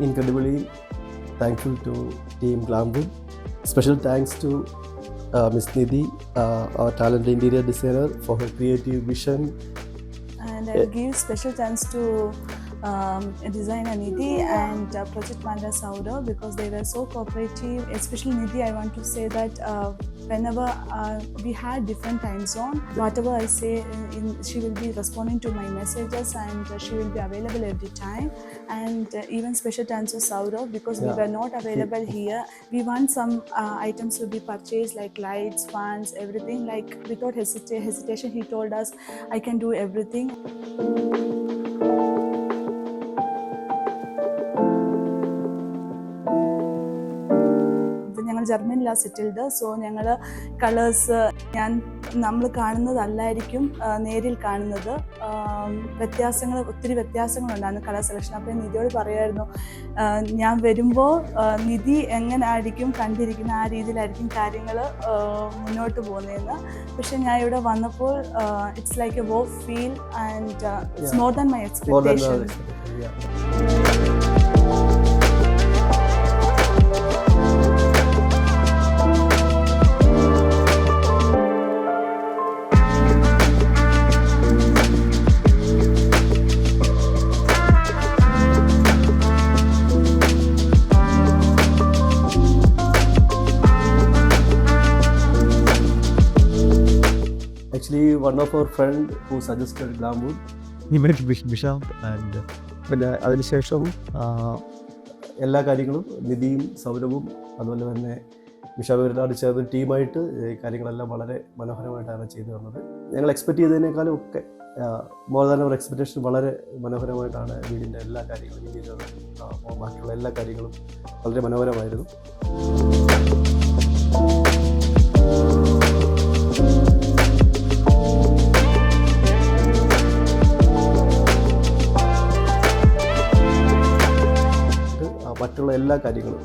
incredibly thankful to Team Glamwood. Special thanks to Ms. Nidhi, our talented interior designer, for her creative vision. And I'll give special thanks to designer Nidhi and project manager Saurav because they were so cooperative. Especially Nidhi, I want to say that whenever we had different time zone, whatever I say, she will be responding to my messages and she will be available every time. And even special thanks to Saurav because we were not available here. We want some items to be purchased like lights, fans, everything. Like without hesitation, he told us, I can do everything. ഞങ്ങൾ ജർമ്മനിലാണ് settled. So ഞങ്ങൾ colours നമ്മൾ കാണുന്നതല്ലായിരിക്കും നേരിൽ കാണുന്നത്. ഒത്തിരി വ്യത്യാസങ്ങളുണ്ടായിരുന്നു colour selection. അപ്പോൾ നിധിയോട് പറയുമായിരുന്നു, ഞാൻ വരുമ്പോൾ നിധി എങ്ങനെ ആയിരിക്കും കണ്ടിരിക്കുന്ന ആ രീതിയിലായിരിക്കും കാര്യങ്ങൾ മുന്നോട്ട് പോകുന്നതെന്ന്. പക്ഷെ ഞാൻ ഇവിടെ വന്നപ്പോൾ it's like A work feel and it's more than my expectation. Actually, one of our friend who suggested Glamwood. He met Bishant and പിന്നെ അതിനുശേഷം എല്ലാ കാര്യങ്ങളും നിധിയും സൗരവും അതുപോലെ തന്നെ മിഷാബിരുന്നാട് ചേർന്ന് ടീമായിട്ട് ഈ കാര്യങ്ങളെല്ലാം വളരെ മനോഹരമായിട്ടാണ് ചെയ്തു തന്നത്. ഞങ്ങൾ എക്സ്പെക്റ്റ് ചെയ്തതിനേക്കാളും ഒക്കെ മോർ ദാൻ അവർ എക്സ്പെക്ടേഷൻ വളരെ മനോഹരമായിട്ടാണ് വീടിൻ്റെ എല്ലാ കാര്യങ്ങളും ഇന്ത്യയിലും ബാക്കിയുള്ള എല്ലാ കാര്യങ്ങളും വളരെ മനോഹരമായിരുന്നു. മറ്റുള്ള എല്ലാ കാര്യങ്ങളും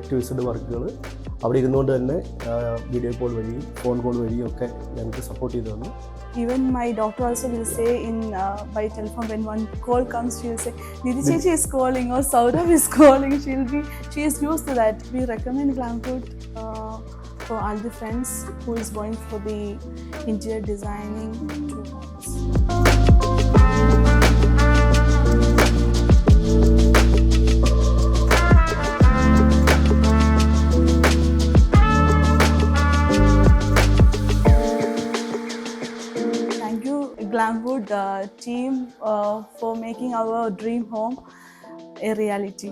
ടു ഇസഡ് വർക്കുകൾ അവിടെ ഇരുന്നുകൊണ്ട് തന്നെ വീഡിയോ കോൾ വഴിയും ഫോൺ കോൾ വഴിയും ഒക്കെ ഞങ്ങൾക്ക് സപ്പോർട്ട് ചെയ്തു തന്നു. Even my doctor also will say by telephone when one call comes, she will say, Nidhi Chechi is calling or Saurav is calling. She is used to that. We recommend Glamwood for all the friends who is going for the interior designing tours. Glamwood team for making our dream home a reality.